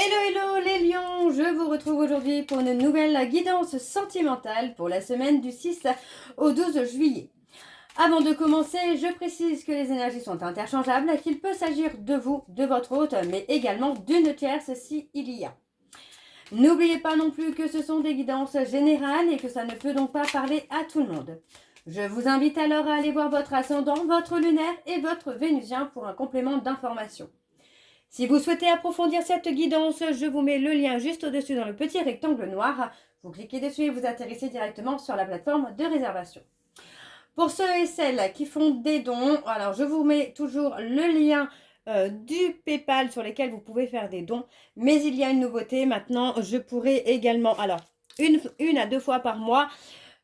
Hello hello les lions, je vous retrouve aujourd'hui pour une nouvelle guidance sentimentale pour la semaine du 6 au 12 juillet. Avant de commencer, je précise que les énergies sont interchangeables, qu'il peut s'agir de vous, de votre hôte, mais également d'une tierce si il y a. N'oubliez pas non plus que ce sont des guidances générales et que ça ne peut donc pas parler à tout le monde. Je vous invite alors à aller voir votre ascendant, votre lunaire et votre vénusien pour un complément d'information. Si vous souhaitez approfondir cette guidance, je vous mets le lien juste au-dessus dans le petit rectangle noir. Vous cliquez dessus et vous atterrissez directement sur la plateforme de réservation. Pour ceux et celles qui font des dons, alors je vous mets toujours le lien du PayPal sur lequel vous pouvez faire des dons. Mais il y a une nouveauté maintenant, je pourrai également, alors une à deux fois par mois,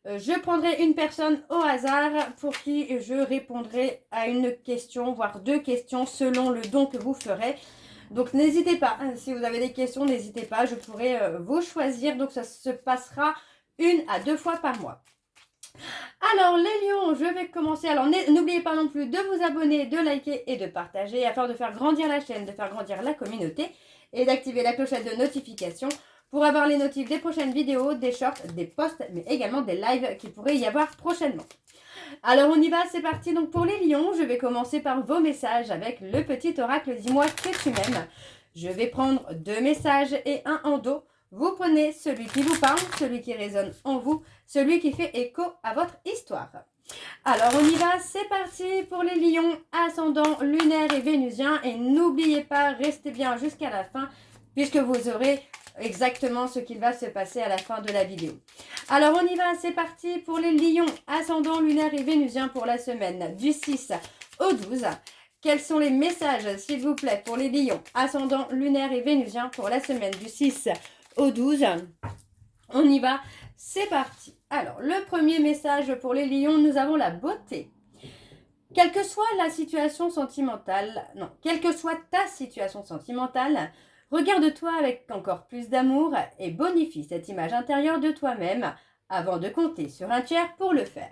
je prendrai une personne au hasard pour qui je répondrai à une question, voire deux questions selon le don que vous ferez. Donc n'hésitez pas, si vous avez des questions, n'hésitez pas, je pourrai vous choisir. Donc ça se passera une à deux fois par mois. Alors les lions, je vais commencer. Alors n'oubliez pas non plus de vous abonner, de liker et de partager afin de faire grandir la chaîne, de faire grandir la communauté et d'activer la clochette de notification pour avoir les notifs des prochaines vidéos, des shorts, des posts, mais également des lives qu'il pourrait y avoir prochainement. Alors on y va, c'est parti donc pour les lions. Je vais commencer par vos messages avec le petit oracle Dis-moi que tu m'aimes. Je vais prendre deux messages et un en dos. Vous prenez celui qui vous parle, celui qui résonne en vous, celui qui fait écho à votre histoire. Alors on y va, c'est parti pour les lions, ascendant, lunaire et vénusien. Et n'oubliez pas, restez bien jusqu'à la fin puisque vous aurez exactement ce qu'il va se passer à la fin de la vidéo. Alors on y va, c'est parti pour les lions, ascendant, lunaire et vénusien pour la semaine du 6 au 12. Quels sont les messages, s'il vous plaît, pour les lions, ascendant, lunaire et vénusien pour la semaine du 6 au 12? On y va, c'est parti. Alors, le premier message pour les lions, nous avons la beauté. Quelle que soit la situation sentimentale, non, quelle que soit ta situation sentimentale, regarde-toi avec encore plus d'amour et bonifie cette image intérieure de toi-même avant de compter sur un tiers pour le faire.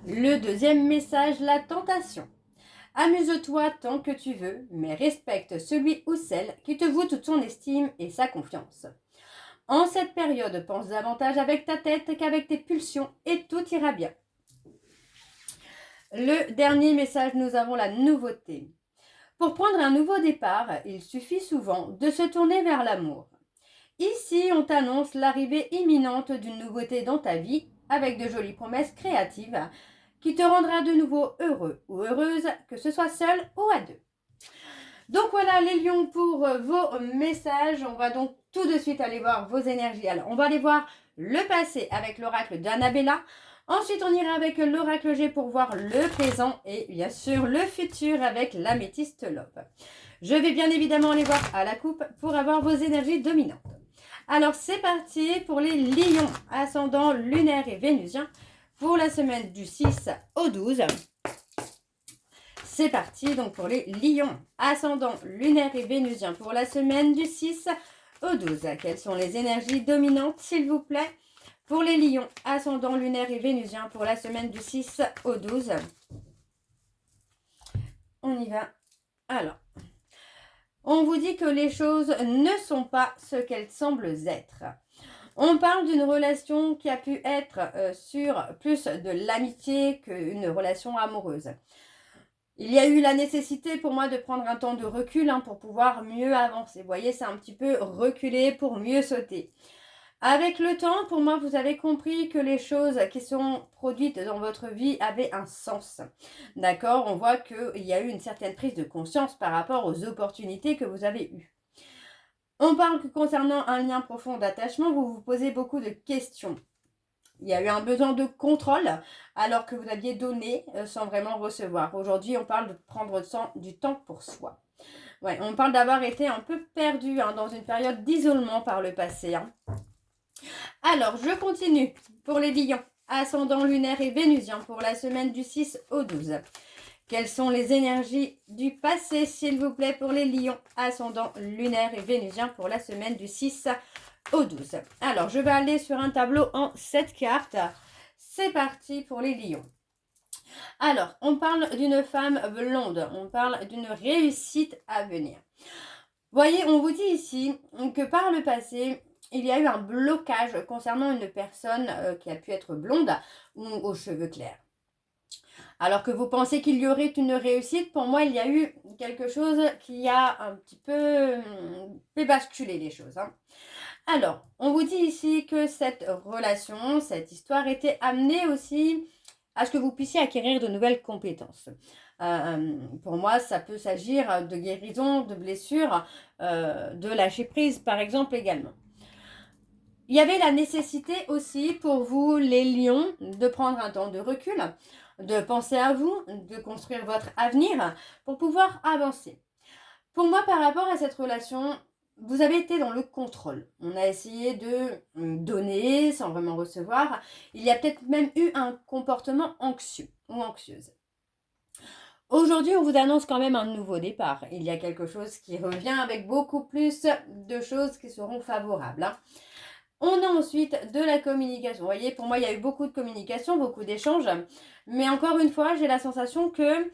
Le deuxième message, la tentation. Amuse-toi tant que tu veux, mais respecte celui ou celle qui te voue toute son estime et sa confiance. En cette période, pense davantage avec ta tête qu'avec tes pulsions et tout ira bien. Le dernier message, nous avons la nouveauté. Pour prendre un nouveau départ, il suffit souvent de se tourner vers l'amour. Ici, on t'annonce l'arrivée imminente d'une nouveauté dans ta vie avec de jolies promesses créatives qui te rendra de nouveau heureux ou heureuse, que ce soit seul ou à deux. Donc voilà les lions pour vos messages. On va donc tout de suite aller voir vos énergies. Alors, on va aller voir le passé avec l'oracle d'Annabella. Ensuite, on ira avec l'oracle G pour voir le présent et bien sûr le futur avec l'améthyste love. Je vais bien évidemment aller voir à la coupe pour avoir vos énergies dominantes. Alors, c'est parti pour les lions, ascendant, lunaire et vénusien pour la semaine du 6 au 12. C'est parti donc pour les lions, ascendant, lunaire et vénusien pour la semaine du 6 au 12. Quelles sont les énergies dominantes, s'il vous plaît, pour les lions, ascendant, lunaire et vénusien pour la semaine du 6 au 12? On y va. Alors, on vous dit que les choses ne sont pas ce qu'elles semblent être. On parle d'une relation qui a pu être sur plus de l'amitié qu'une relation amoureuse. Il y a eu la nécessité pour moi de prendre un temps de recul pour pouvoir mieux avancer. Vous voyez, c'est un petit peu reculer pour mieux sauter. Avec le temps, pour moi, vous avez compris que les choses qui sont produites dans votre vie avaient un sens. D'accord? On voit qu'il y a eu une certaine prise de conscience par rapport aux opportunités que vous avez eues. On parle que concernant un lien profond d'attachement, vous vous posez beaucoup de questions. Il y a eu un besoin de contrôle alors que vous aviez donné sans vraiment recevoir. Aujourd'hui, on parle de prendre du temps pour soi. Ouais, on parle d'avoir été un peu perdu dans une période d'isolement par le passé. Alors, je continue pour les lions, ascendant, lunaire et vénusien pour la semaine du 6 au 12. Quelles sont les énergies du passé, s'il vous plaît, pour les lions, ascendant, lunaire et vénusien pour la semaine du 6 au 12. Alors, je vais aller sur un tableau en 7 cartes. C'est parti pour les lions. Alors, on parle d'une femme blonde. On parle d'une réussite à venir. Voyez, on vous dit ici que par le passé, il y a eu un blocage concernant une personne qui a pu être blonde ou aux cheveux clairs. Alors que vous pensez qu'il y aurait une réussite, pour moi, il y a eu quelque chose qui a un petit peu fait basculer les choses. Alors, on vous dit ici que cette relation, cette histoire était amenée aussi à ce que vous puissiez acquérir de nouvelles compétences. Pour moi, ça peut s'agir de guérison, de blessures, de lâcher prise, par exemple, également. Il y avait la nécessité aussi pour vous, les lions, de prendre un temps de recul, de penser à vous, de construire votre avenir pour pouvoir avancer. Pour moi, par rapport à cette relation, vous avez été dans le contrôle. On a essayé de donner sans vraiment recevoir. Il y a peut-être même eu un comportement anxieux ou anxieuse. Aujourd'hui, on vous annonce quand même un nouveau départ. Il y a quelque chose qui revient avec beaucoup plus de choses qui seront favorables. On a ensuite de la communication. Vous voyez, pour moi, il y a eu beaucoup de communication, beaucoup d'échanges. Mais encore une fois, j'ai la sensation que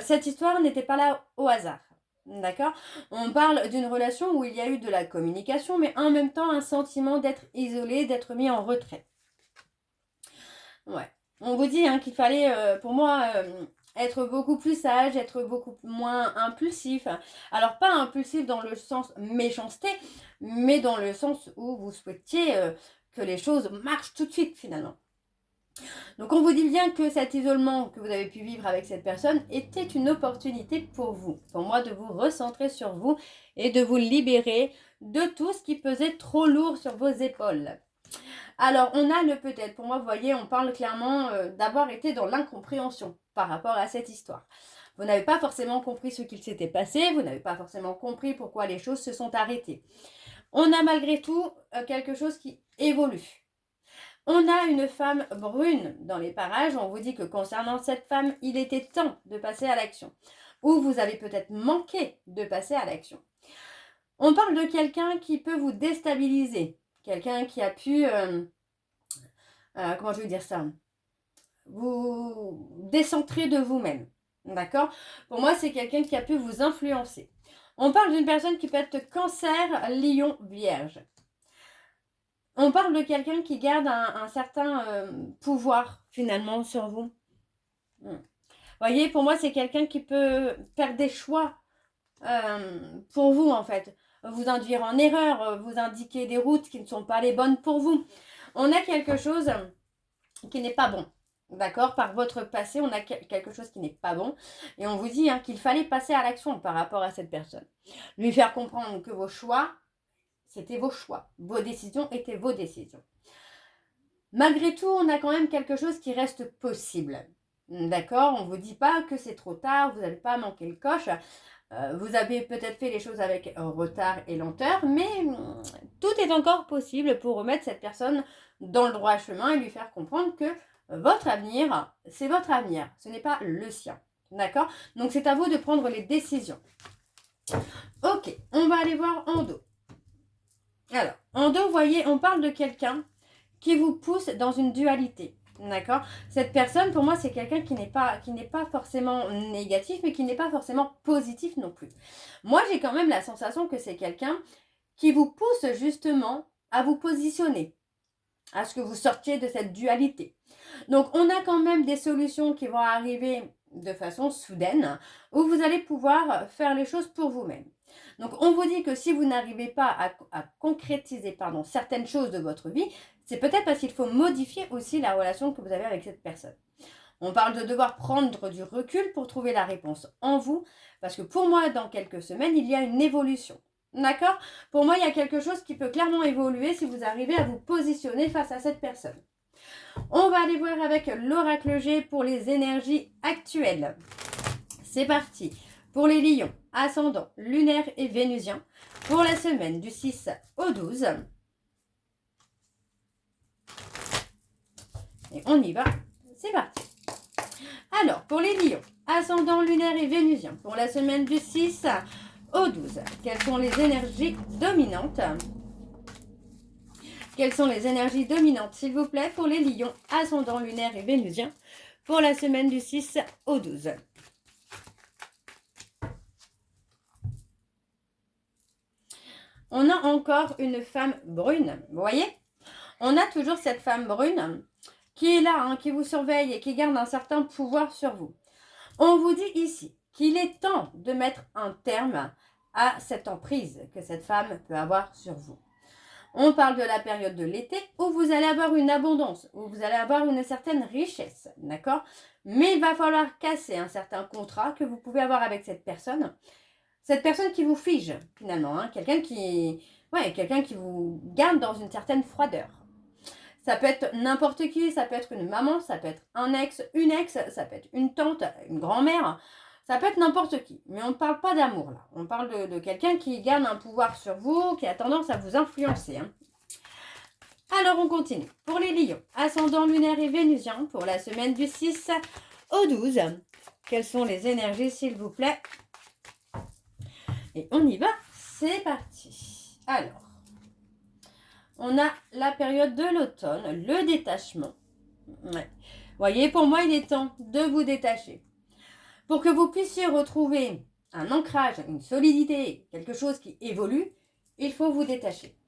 cette histoire n'était pas là au hasard. D'accord? On parle d'une relation où il y a eu de la communication, mais en même temps un sentiment d'être isolé, d'être mis en retrait. Ouais. On vous dit qu'il fallait, pour moi, être beaucoup plus sage, être beaucoup moins impulsif. Alors, pas impulsif dans le sens méchanceté, mais dans le sens où vous souhaitiez que les choses marchent tout de suite, finalement. Donc, on vous dit bien que cet isolement que vous avez pu vivre avec cette personne était une opportunité pour vous, pour moi, de vous recentrer sur vous et de vous libérer de tout ce qui pesait trop lourd sur vos épaules. Alors, on a le peut-être. Pour moi, vous voyez, on parle clairement d'avoir été dans l'incompréhension par rapport à cette histoire. Vous n'avez pas forcément compris ce qu'il s'était passé, vous n'avez pas forcément compris pourquoi les choses se sont arrêtées. On a malgré tout quelque chose qui évolue. On a une femme brune dans les parages. On vous dit que concernant cette femme, il était temps de passer à l'action. Ou vous avez peut-être manqué de passer à l'action. On parle de quelqu'un qui peut vous déstabiliser. Quelqu'un qui a pu... comment je veux dire ça, vous décentrer de vous-même. D'accord? Pour moi, c'est quelqu'un qui a pu vous influencer. On parle d'une personne qui peut être cancer, lion, vierge. On parle de quelqu'un qui garde un certain pouvoir finalement sur vous. Voyez, pour moi, c'est quelqu'un qui peut faire des choix pour vous en fait. Vous induire en erreur, vous indiquer des routes qui ne sont pas les bonnes pour vous. On a quelque chose qui n'est pas bon. D'accord? Par votre passé, on a quelque chose qui n'est pas bon. Et on vous dit qu'il fallait passer à l'action par rapport à cette personne. Lui faire comprendre que vos choix, c'était vos choix. Vos décisions étaient vos décisions. Malgré tout, on a quand même quelque chose qui reste possible. D'accord? On ne vous dit pas que c'est trop tard, vous n'allez pas manquer le coche. Vous avez peut-être fait les choses avec retard et lenteur, mais tout est encore possible pour remettre cette personne dans le droit chemin et lui faire comprendre que votre avenir, c'est votre avenir, ce n'est pas le sien. D'accord? Donc c'est à vous de prendre les décisions. Ok, on va aller voir en dos. Alors, en dos, vous voyez, on parle de quelqu'un qui vous pousse dans une dualité. D'accord? Cette personne, pour moi, c'est quelqu'un qui n'est pas forcément négatif, mais qui n'est pas forcément positif non plus. Moi, j'ai quand même la sensation que c'est quelqu'un qui vous pousse justement à vous positionner, à ce que vous sortiez de cette dualité. Donc, on a quand même des solutions qui vont arriver de façon soudaine, où vous allez pouvoir faire les choses pour vous-même. Donc, on vous dit que si vous n'arrivez pas à concrétiser certaines choses de votre vie, c'est peut-être parce qu'il faut modifier aussi la relation que vous avez avec cette personne. On parle de devoir prendre du recul pour trouver la réponse en vous, parce que pour moi, dans quelques semaines, il y a une évolution. D'accord? Pour moi, il y a quelque chose qui peut clairement évoluer si vous arrivez à vous positionner face à cette personne. On va aller voir avec l'oracle G pour les énergies actuelles. C'est parti. Pour les lions, ascendant, lunaire et vénusien, pour la semaine du 6 au 12. Et on y va. C'est parti. Alors, pour les lions, ascendant, lunaire et vénusien, pour la semaine du 6 au 12, quelles sont les énergies dominantes? Quelles sont les énergies dominantes, s'il vous plaît, pour les lions, ascendant, lunaire et vénusien, pour la semaine du 6 au 12? on a encore une femme brune. Vous voyez? On a toujours cette femme brune qui est là, hein, qui vous surveille et qui garde un certain pouvoir sur vous. On vous dit ici qu'il est temps de mettre un terme à cette emprise que cette femme peut avoir sur vous. On parle de la période de l'été où vous allez avoir une abondance, où vous allez avoir une certaine richesse, d'accord? Mais il va falloir casser un certain contrat que vous pouvez avoir avec cette personne qui vous fige finalement, hein, quelqu'un qui vous garde dans une certaine froideur. Ça peut être n'importe qui, ça peut être une maman, ça peut être un ex, une ex, ça peut être une tante, une grand-mère, ça peut être n'importe qui. Mais on ne parle pas d'amour là, on parle de quelqu'un qui garde un pouvoir sur vous, qui a tendance à vous influencer. Hein. Alors on continue. Pour les lions, ascendant lunaire et vénusien, pour la semaine du 6 au 12, quelles sont les énergies s'il vous plaît? Et on y va, c'est parti. Alors, on a la période de l'automne, le détachement. Ouais. Vous voyez, pour moi, il est temps de vous détacher. Pour que vous puissiez retrouver un ancrage, une solidité, quelque chose qui évolue, il faut vous détacher.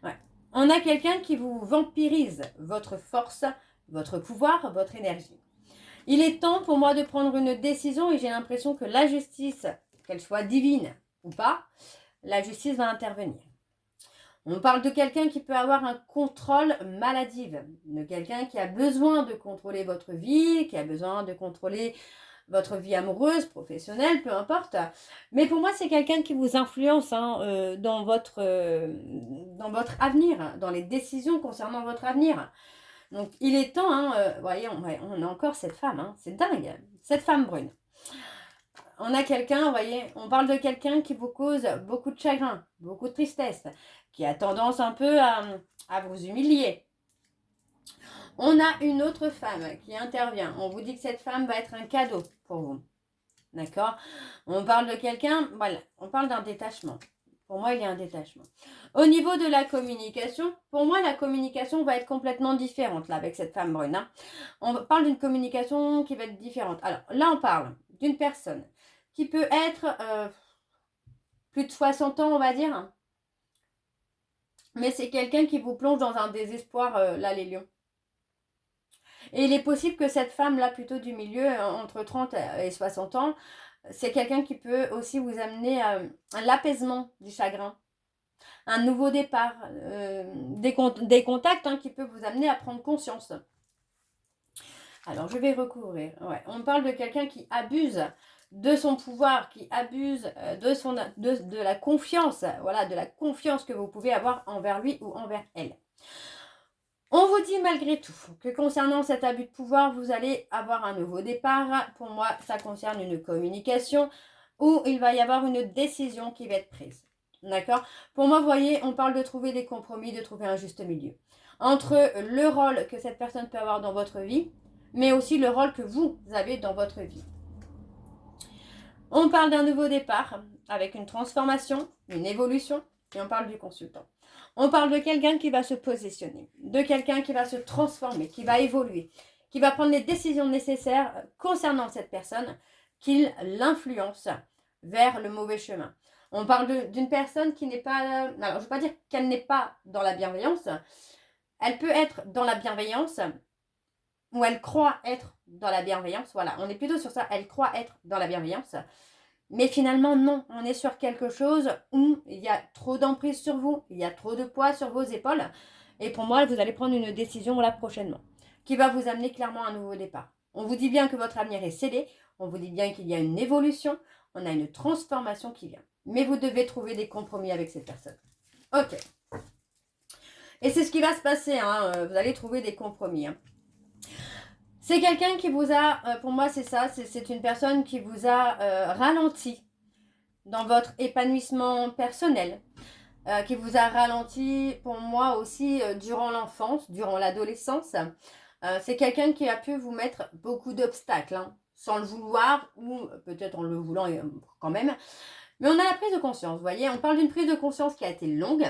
Ouais. On a quelqu'un qui vous vampirise votre force, votre pouvoir, votre énergie. Il est temps pour moi de prendre une décision et j'ai l'impression que la justice, qu'elle soit divine ou pas, la justice va intervenir. On parle de quelqu'un qui peut avoir un contrôle maladif, de quelqu'un qui a besoin de contrôler votre vie, qui a besoin de contrôler votre vie amoureuse, professionnelle, peu importe. Mais pour moi, c'est quelqu'un qui vous influence hein, dans votre avenir, dans les décisions concernant votre avenir. Donc, il est temps, hein, voyez, on a encore cette femme, hein, c'est dingue, cette femme brune. On a quelqu'un, vous voyez, on parle de quelqu'un qui vous cause beaucoup de chagrin, beaucoup de tristesse, qui a tendance un peu à vous humilier. On a une autre femme qui intervient. On vous dit que cette femme va être un cadeau pour vous. D'accord? On parle de quelqu'un, voilà, on parle d'un détachement. Pour moi, il y a un détachement. Au niveau de la communication, pour moi, la communication va être complètement différente là avec cette femme brune. Hein. On parle d'une communication qui va être différente. Alors là, on parle d'une personne qui peut être plus de 60 ans, on va dire. Mais c'est quelqu'un qui vous plonge dans un désespoir, là, les lions. Et il est possible que cette femme-là, plutôt du milieu, entre 30 et 60 ans, c'est quelqu'un qui peut aussi vous amener à l'apaisement du chagrin, un nouveau départ, des contacts hein, qui peuvent vous amener à prendre conscience. Alors, je vais recouvrir. Ouais. On parle de quelqu'un qui abuse de son pouvoir, qui abuse de la confiance, voilà, de la confiance que vous pouvez avoir envers lui ou envers elle. On vous dit malgré tout que concernant cet abus de pouvoir, vous allez avoir un nouveau départ. Pour moi, ça concerne une communication où il va y avoir une décision qui va être prise. D'accord? Pour moi, vous voyez, on parle de trouver des compromis, de trouver un juste milieu. Entre le rôle que cette personne peut avoir dans votre vie, mais aussi le rôle que vous avez dans votre vie. On parle d'un nouveau départ avec une transformation, une évolution, et on parle du consultant. On parle de quelqu'un qui va se positionner, de quelqu'un qui va se transformer, qui va évoluer, qui va prendre les décisions nécessaires concernant cette personne, qu'il l'influence vers le mauvais chemin. On parle d'une personne qui n'est pas... Alors, je ne veux pas dire qu'elle n'est pas dans la bienveillance. Elle peut être dans la bienveillance, ou elle croit être dans la bienveillance. Voilà, on est plutôt sur ça. Elle croit être dans la bienveillance. Mais finalement, non, on est sur quelque chose où il y a trop d'emprise sur vous, il y a trop de poids sur vos épaules. Et pour moi, vous allez prendre une décision là prochainement, qui va vous amener clairement à un nouveau départ. On vous dit bien que votre avenir est scellé, on vous dit bien qu'il y a une évolution, on a une transformation qui vient. Mais vous devez trouver des compromis avec cette personne. Ok. Et c'est ce qui va se passer, hein, vous allez trouver des compromis. Hein. C'est quelqu'un qui vous a, pour moi c'est ça, c'est une personne qui vous a ralenti dans votre épanouissement personnel, qui vous a ralenti pour moi aussi durant l'enfance, durant l'adolescence. C'est quelqu'un qui a pu vous mettre beaucoup d'obstacles, hein, sans le vouloir ou peut-être en le voulant quand même. Mais on a la prise de conscience, vous voyez, on parle d'une prise de conscience qui a été longue,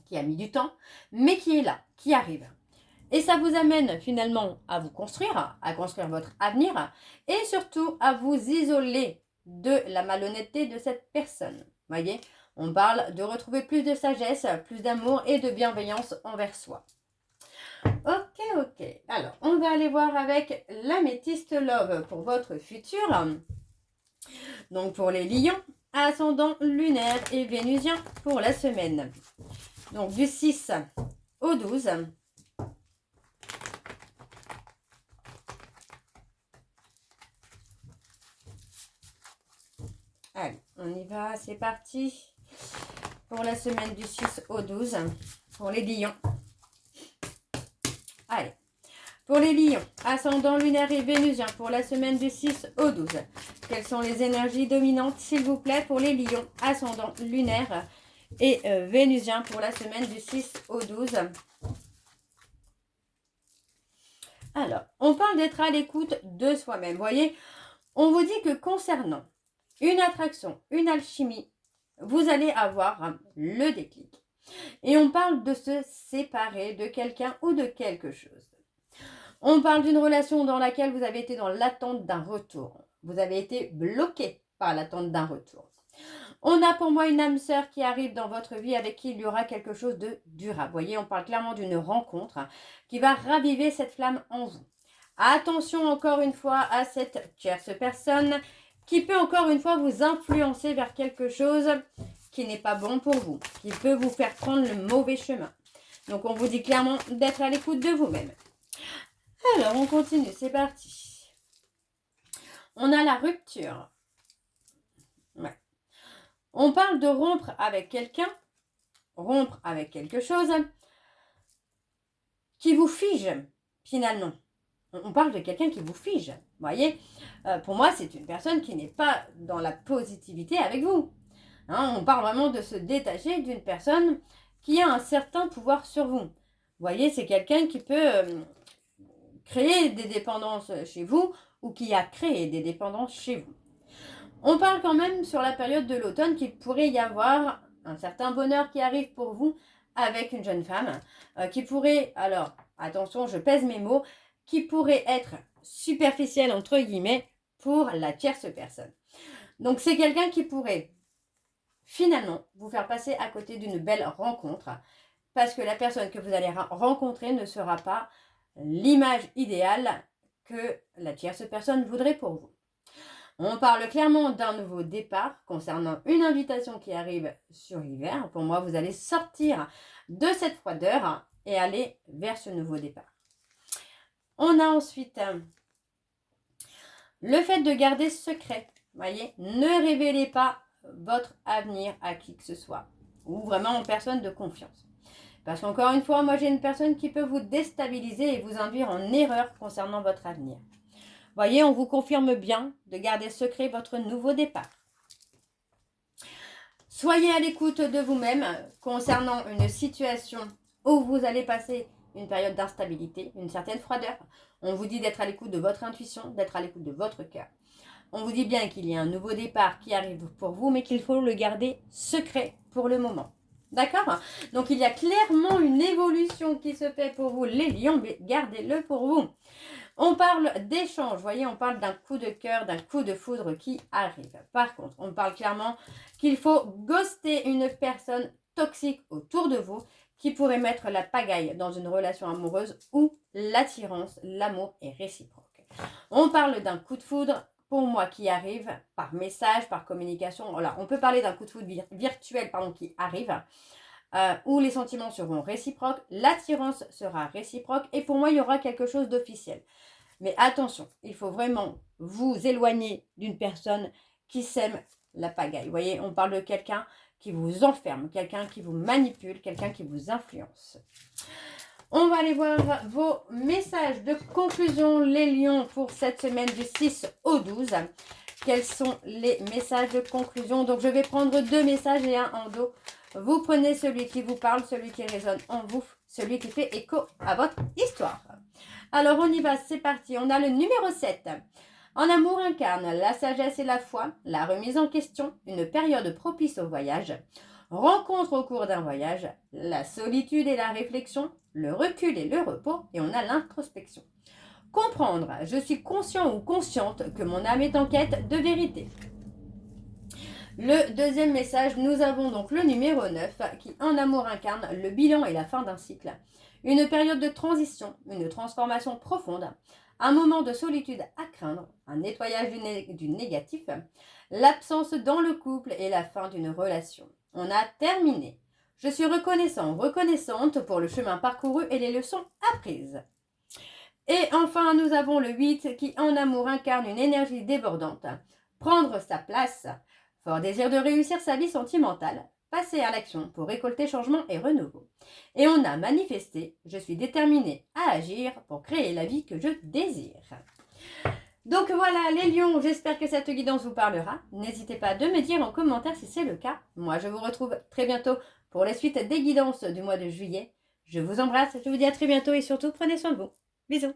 qui a mis du temps, mais qui est là, qui arrive. Et ça vous amène finalement à vous construire, à construire votre avenir et surtout à vous isoler de la malhonnêteté de cette personne. Voyez, On parle de retrouver plus de sagesse, plus d'amour et de bienveillance envers soi. Ok. Alors, on va aller voir avec l'améthyste love pour votre futur. Donc, pour les lions, ascendant lunaire et vénusien pour la semaine. Donc, du 6 au 12. Allez, on y va, c'est parti. Pour la semaine du 6 au 12, pour les lions. Allez, pour les lions, ascendant lunaire et vénusien pour la semaine du 6 au 12. Quelles sont les énergies dominantes, s'il vous plaît, pour les lions, ascendant lunaire et vénusien pour la semaine du 6 au 12. Alors, on parle d'être à l'écoute de soi-même. Vous voyez, on vous dit que concernant une attraction, une alchimie, vous allez avoir le déclic. Et on parle de se séparer de quelqu'un ou de quelque chose. On parle d'une relation dans laquelle vous avez été dans l'attente d'un retour. Vous avez été bloqué par l'attente d'un retour. On a pour moi une âme sœur qui arrive dans votre vie avec qui il y aura quelque chose de durable. Vous voyez, on parle clairement d'une rencontre qui va raviver cette flamme en vous. Attention encore une fois à cette tierce personne qui peut encore une fois vous influencer vers quelque chose qui n'est pas bon pour vous, qui peut vous faire prendre le mauvais chemin. Donc on vous dit clairement d'être à l'écoute de vous-même. Alors on continue, c'est parti. On a la rupture. Ouais. On parle de rompre avec quelqu'un, rompre avec quelque chose qui vous fige finalement. On parle de quelqu'un qui vous fige. Vous voyez, pour moi, c'est une personne qui n'est pas dans la positivité avec vous. Hein, on parle vraiment de se détacher d'une personne qui a un certain pouvoir sur vous. Vous voyez, c'est quelqu'un qui peut créer des dépendances chez vous ou qui a créé des dépendances chez vous. On parle quand même sur la période de l'automne qu'il pourrait y avoir un certain bonheur qui arrive pour vous avec une jeune femme qui pourrait, alors attention, je pèse mes mots, qui pourrait être superficielle entre guillemets pour la tierce personne. Donc c'est quelqu'un qui pourrait finalement vous faire passer à côté d'une belle rencontre parce que la personne que vous allez rencontrer ne sera pas l'image idéale que la tierce personne voudrait pour vous. On parle clairement d'un nouveau départ concernant une invitation qui arrive sur l'hiver. Pour moi, vous allez sortir de cette froideur et aller vers ce nouveau départ. On a ensuite le fait de garder secret. Voyez, ne révélez pas votre avenir à qui que ce soit ou vraiment en personne de confiance. Parce qu'encore une fois, moi j'ai une personne qui peut vous déstabiliser et vous induire en erreur concernant votre avenir. Voyez, on vous confirme bien de garder secret votre nouveau départ. Soyez à l'écoute de vous-même concernant une situation où vous allez passer une période d'instabilité, une certaine froideur. On vous dit d'être à l'écoute de votre intuition, d'être à l'écoute de votre cœur. On vous dit bien qu'il y a un nouveau départ qui arrive pour vous, mais qu'il faut le garder secret pour le moment. D'accord? Donc il y a clairement une évolution qui se fait pour vous, les lions, mais gardez-le pour vous. On parle d'échange, vous voyez, on parle d'un coup de cœur, d'un coup de foudre qui arrive. Par contre, on parle clairement qu'il faut ghoster une personne toxique autour de vous qui pourrait mettre la pagaille dans une relation amoureuse où l'attirance, l'amour est réciproque. On parle d'un coup de foudre, pour moi, qui arrive par message, par communication. Voilà, on peut parler d'un coup de foudre virtuel qui arrive, où les sentiments seront réciproques, l'attirance sera réciproque et pour moi, il y aura quelque chose d'officiel. Mais attention, il faut vraiment vous éloigner d'une personne qui sème la pagaille. Vous voyez, on parle de quelqu'un qui vous enferme, quelqu'un qui vous manipule, quelqu'un qui vous influence. On va aller voir vos messages de conclusion, les lions, pour cette semaine du 6 au 12. Quels sont les messages de conclusion? Donc, je vais prendre 2 messages et un en dos. Vous prenez celui qui vous parle, celui qui résonne en vous, celui qui fait écho à votre histoire. Alors, on y va, c'est parti. On a le numéro 7. En amour incarne la sagesse et la foi, la remise en question, une période propice au voyage, rencontre au cours d'un voyage, la solitude et la réflexion, le recul et le repos, et on a l'introspection. Comprendre, je suis conscient ou consciente que mon âme est en quête de vérité. Le deuxième message, nous avons donc le numéro 9 qui en amour incarne le bilan et la fin d'un cycle. Une période de transition, une transformation profonde, un moment de solitude à craindre, un nettoyage du négatif, l'absence dans le couple et la fin d'une relation. On a terminé. Je suis reconnaissante pour le chemin parcouru et les leçons apprises. Et enfin, nous avons le 8 qui en amour incarne une énergie débordante. Prendre sa place. Fort désir de réussir sa vie sentimentale. Passer à l'action pour récolter changement et renouveau. Et on a manifesté, je suis déterminée à agir pour créer la vie que je désire. Donc voilà les lions, j'espère que cette guidance vous parlera. N'hésitez pas de me dire en commentaire si c'est le cas. Moi je vous retrouve très bientôt pour la suite des guidances du mois de juillet. Je vous embrasse, je vous dis à très bientôt et surtout prenez soin de vous. Bisous.